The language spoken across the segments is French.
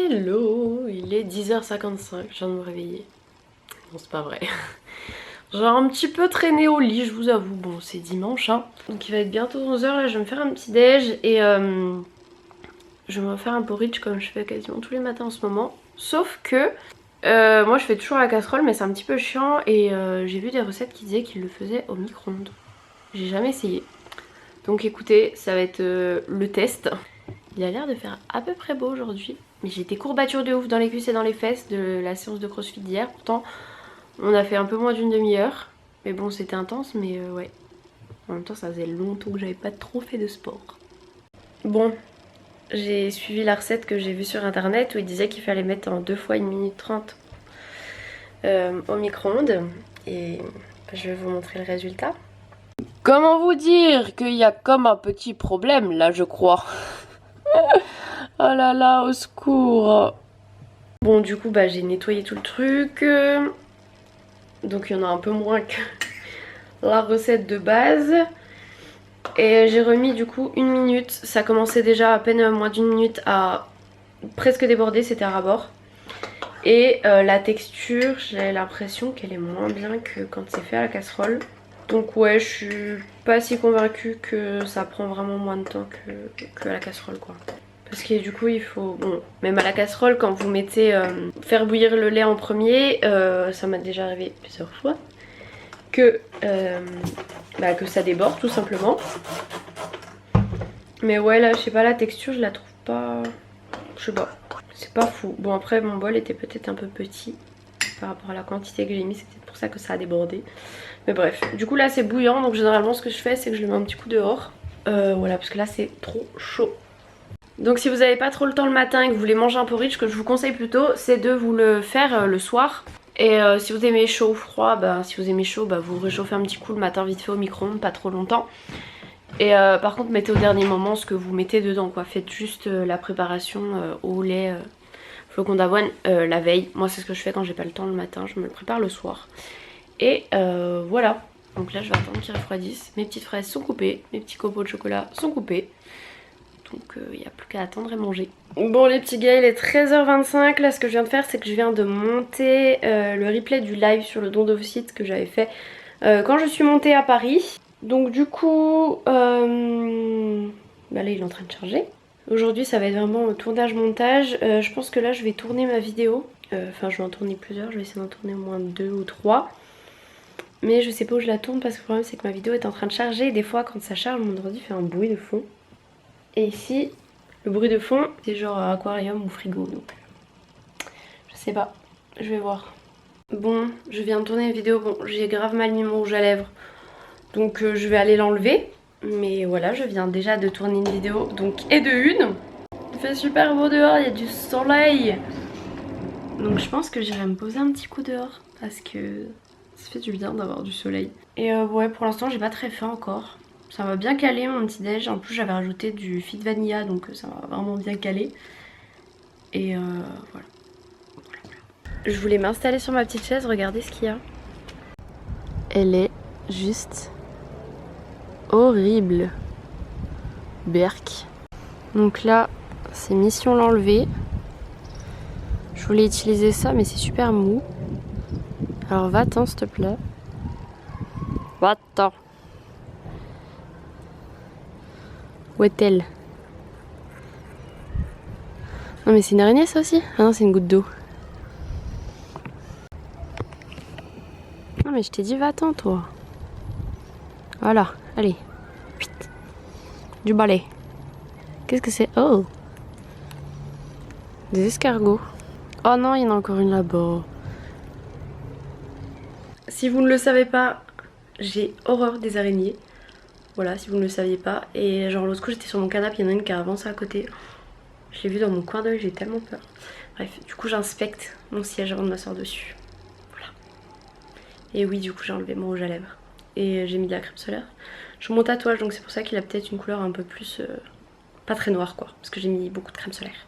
Hello, il est 10h55, je viens de me réveiller. Non, c'est pas vrai. J'ai un petit peu traîné au lit, je vous avoue. Bon, c'est dimanche, hein. Donc il va être bientôt 11h, là je vais me faire un petit déj et je vais me faire un porridge comme je fais quasiment tous les matins en ce moment. Sauf que moi je fais toujours la casserole, mais c'est un petit peu chiant et j'ai vu des recettes qui disaient qu'ils le faisaient au micro-ondes. J'ai jamais essayé. Donc écoutez, ça va être le test. Il a l'air de faire à peu près beau aujourd'hui. Mais j'ai des courbatures de ouf dans les cuisses et dans les fesses de la séance de crossfit d'hier. Pourtant, on a fait un peu moins d'une demi-heure. Mais bon, c'était intense, mais ouais. En même temps, ça faisait longtemps que j'avais pas trop fait de sport. Bon, j'ai suivi la recette que j'ai vue sur internet où il disait qu'il fallait mettre en 2 fois 1 minute 30 au micro-ondes. Et je vais vous montrer le résultat. Comment vous dire qu'il y a comme un petit problème là, je crois. Oh là là, au secours. Bon, du coup, bah, j'ai nettoyé tout le truc. Donc, il y en a un peu moins que la recette de base. Et j'ai remis du coup 1 minute. Ça commençait déjà à peine moins d'1 minute à presque déborder, c'était à ras-bord. Et la texture, j'ai l'impression qu'elle est moins bien que quand c'est fait à la casserole. Donc ouais, je suis pas si convaincue que ça prend vraiment moins de temps que à la casserole, quoi. Parce que du coup il faut, bon, même à la casserole quand vous mettez faire bouillir le lait en premier, ça m'a déjà arrivé plusieurs fois, que ça déborde tout simplement. Mais ouais là je sais pas, la texture je la trouve pas, je sais pas, c'est pas fou. Bon après mon bol était peut-être un peu petit par rapport à la quantité que j'ai mis, c'est peut-être pour ça que ça a débordé. Mais bref, du coup là c'est bouillant, donc généralement ce que je fais c'est que je le mets un petit coup dehors. Voilà, parce que là c'est trop chaud. Donc si vous n'avez pas trop le temps le matin et que vous voulez manger un porridge, ce que je vous conseille plutôt c'est de vous le faire le soir. Et si vous aimez chaud ou froid, bah, si vous aimez chaud, bah, vous réchauffez un petit coup le matin vite fait au micro-ondes, pas trop longtemps. Et par contre mettez au dernier moment ce que vous mettez dedans, quoi. Faites juste la préparation au lait, flocons d'avoine la veille. Moi c'est ce que je fais quand j'ai pas le temps le matin, je me le prépare le soir. Et voilà, donc là je vais attendre qu'ils refroidissent. Mes petites fraises sont coupées, mes petits copeaux de chocolat sont coupés. Donc il n'y a plus qu'à attendre et manger. Bon les petits gars, il est 13h25. Là ce que je viens de faire c'est que je viens de monter le replay du live sur le don d'Ovocytes que j'avais fait quand je suis montée à Paris. Donc du coup, bah là il est en train de charger. Aujourd'hui ça va être vraiment tournage-montage. Je pense que là je vais tourner ma vidéo. Enfin je vais en tourner plusieurs, je vais essayer d'en tourner au moins 2 ou 3. Mais je sais pas où je la tourne parce que le problème c'est que ma vidéo est en train de charger. Et des fois quand ça charge mon ordi fait un bruit de fond. Et ici, le bruit de fond, c'est genre aquarium ou frigo, donc je sais pas, je vais voir. Bon, je viens de tourner une vidéo, bon, j'ai grave mal mis mon rouge à lèvres, donc je vais aller l'enlever. Mais voilà, je viens déjà de tourner une vidéo, donc et de une. Il fait super beau dehors, il y a du soleil. Donc je pense que j'irai me poser un petit coup dehors, parce que ça fait du bien d'avoir du soleil. Et ouais, pour l'instant j'ai pas très faim encore. Ça m'a bien calé mon petit déj. En plus j'avais rajouté du Fit Vanilla, donc ça m'a vraiment bien calé. Et voilà. Je voulais m'installer sur ma petite chaise, regardez ce qu'il y a. Elle est juste horrible. Berk. Donc là c'est mission l'enlever. Je voulais utiliser ça mais c'est super mou. Alors va-t'en s'il te plaît. Va-t'en. Où est-elle? Non mais c'est une araignée ça aussi? Ah non c'est une goutte d'eau. Non mais je t'ai dit va-t'en toi. Voilà, allez. Vite. Du balai. Qu'est-ce que c'est? Oh! Des escargots. Oh non, il y en a encore une là-bas. Si vous ne le savez pas, j'ai horreur des araignées. Voilà, si vous ne le saviez pas. Et genre l'autre coup j'étais sur mon canapé, il y en a une qui a avancé à côté. Je l'ai vue dans mon coin d'œil, j'ai tellement peur. Bref, du coup j'inspecte mon siège avant de m'asseoir dessus. Voilà. Et oui, du coup j'ai enlevé mon rouge à lèvres. Et j'ai mis de la crème solaire. Je mon tatouage, donc c'est pour ça qu'il a peut-être une couleur un peu plus... pas très noire quoi. Parce que j'ai mis beaucoup de crème solaire.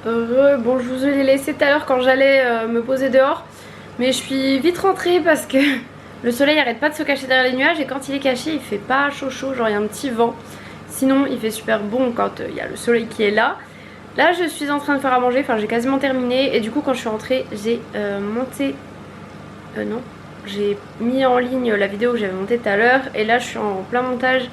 Bon, je vous ai laissé tout à l'heure quand j'allais me poser dehors. Mais je suis vite rentrée parce que le soleil arrête pas de se cacher derrière les nuages. Et quand il est caché, il fait pas chaud chaud, genre il y a un petit vent. Sinon il fait super bon quand il y a le soleil qui est là. Là je suis en train de faire à manger, enfin j'ai quasiment terminé. Et du coup quand je suis rentrée j'ai monté... non, j'ai mis en ligne la vidéo que j'avais montée tout à l'heure. Et là je suis en plein montage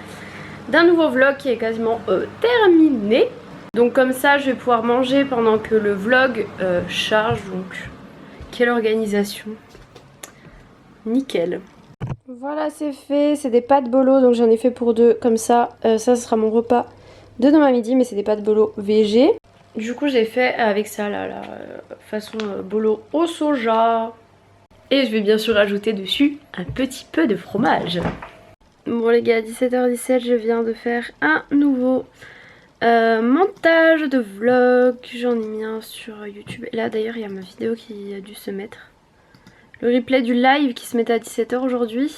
d'un nouveau vlog qui est quasiment terminé. Donc comme ça je vais pouvoir manger pendant que le vlog charge. Donc quelle organisation. Nickel. Voilà c'est fait, c'est des pâtes bolo donc j'en ai fait pour deux comme ça. Ça ce sera mon repas de demain midi mais c'est des pâtes bolo végé. Du coup j'ai fait avec ça là, la façon bolo au soja. Et je vais bien sûr ajouter dessus un petit peu de fromage. Bon les gars, 17h17, je viens de faire un nouveau montage de vlog. J'en ai mis un sur YouTube. Et là d'ailleurs il y a ma vidéo qui a dû se mettre. Le replay du live qui se mettait à 17h aujourd'hui.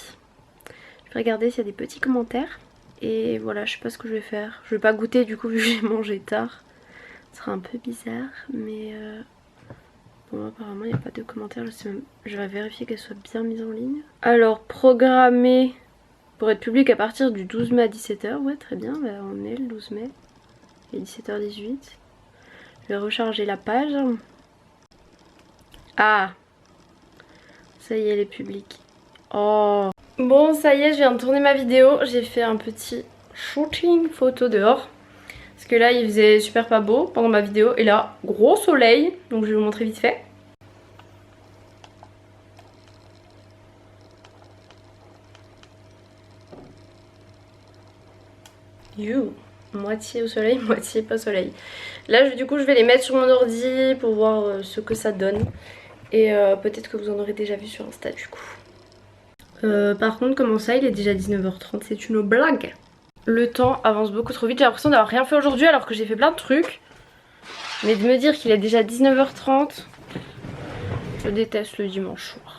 Je vais regarder s'il y a des petits commentaires. Et voilà, je sais pas ce que je vais faire. Je vais pas goûter du coup vu que j'ai mangé tard. Ce sera un peu bizarre mais... Bon apparemment il n'y a pas de commentaires, je vais vérifier qu'elle soit bien mise en ligne. Alors programmé pour être public à partir du 12 mai à 17h, ouais très bien, bah, on est le 12 mai, il est 17h18. Je vais recharger la page. Ah, ça y est elle est publique. Oh. Bon ça y est je viens de tourner ma vidéo, j'ai fait un petit shooting photo dehors. Parce que là il faisait super pas beau pendant ma vidéo et là gros soleil, donc je vais vous montrer vite fait. You. Moitié au soleil, moitié pas au soleil. Là du coup je vais les mettre sur mon ordi pour voir ce que ça donne. Et peut-être que vous en aurez déjà vu sur Insta du coup. Par contre comment ça il est déjà 19h30, c'est une blague. Le temps avance beaucoup trop vite, j'ai l'impression d'avoir rien fait aujourd'hui alors que j'ai fait plein de trucs. Mais de me dire qu'il est déjà 19h30, je déteste le dimanche soir.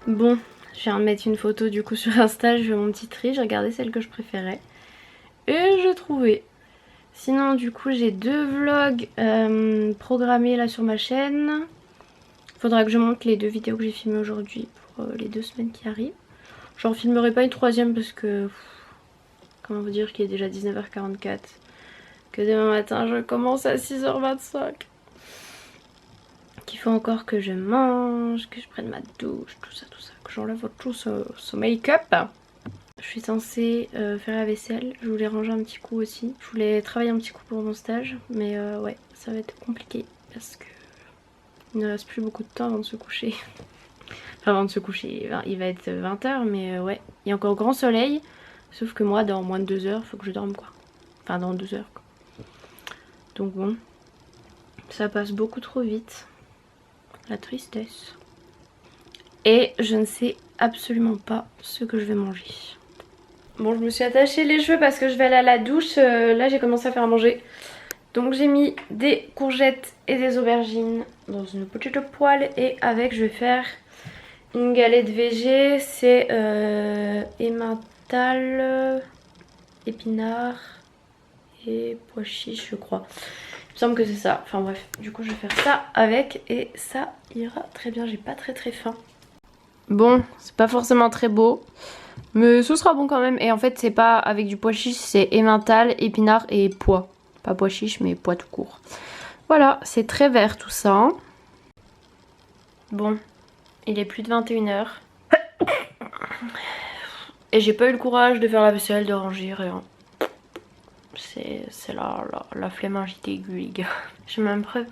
Bon, je viens de mettre une photo du coup sur Insta, je fais mon petit tri, j'ai regardé celle que je préférais. Et j'ai trouvé. Sinon du coup j'ai deux vlogs programmés là sur ma chaîne. Faudra que je monte les deux vidéos que j'ai filmées aujourd'hui pour les 2 semaines qui arrivent. J'en filmerai pas une troisième parce que... comment vous dire qu'il est déjà 19h44. Que demain matin je commence à 6h25. Qu'il faut encore que je mange, que je prenne ma douche, tout ça, que j'enlève tout ce make-up. Je suis censée faire la vaisselle, je voulais ranger un petit coup aussi. Je voulais travailler un petit coup pour mon stage, mais ouais, ça va être compliqué parce que il ne reste plus beaucoup de temps avant de se coucher. Enfin avant de se coucher, il va être 20h, mais ouais, il y a encore grand soleil. Sauf que moi, dans moins de 2 heures, faut que je dorme quoi. Enfin dans 2 heures quoi. Donc bon, ça passe beaucoup trop vite. La tristesse. Et je ne sais absolument pas ce que je vais manger. Bon, je me suis attachée les cheveux parce que je vais aller à la douche. Là j'ai commencé à faire à manger. Donc j'ai mis des courgettes et des aubergines dans une petite poêle. Et avec je vais faire une galette végé. C'est emmental, épinards et pois chiches je crois. Il me semble que c'est ça. Enfin bref, du coup je vais faire ça avec et ça ira très bien. J'ai pas très faim. Bon, c'est pas forcément très beau, mais ce sera bon quand même. Et en fait c'est pas avec du pois chiche, c'est emmental, épinards et pois. Pas pois chiche mais pois tout court. Voilà, c'est très vert tout ça. Bon, il est plus de 21h. Et j'ai pas eu le courage de faire la vaisselle, de ranger, rien. C'est la flemme agitée aiguë les gars. J'ai même pas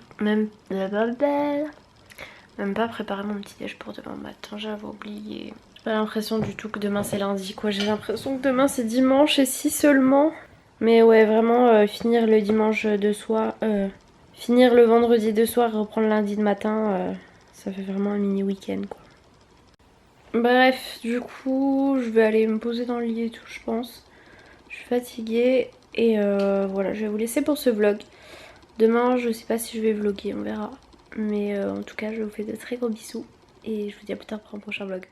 préparé mon petit déj pour demain matin, j'avais oublié. J'ai pas l'impression du tout que demain c'est lundi quoi. J'ai l'impression que demain c'est dimanche et si seulement. Mais ouais vraiment finir le dimanche de soir, finir le vendredi de soir et reprendre lundi de matin, ça fait vraiment un mini week-end quoi. Bref, du coup je vais aller me poser dans le lit et tout je pense. Je suis fatiguée. Et voilà, je vais vous laisser pour ce vlog. Demain je sais pas si je vais vlogger, on verra. Mais en tout cas je vous fais de très gros bisous et je vous dis à plus tard pour un prochain vlog.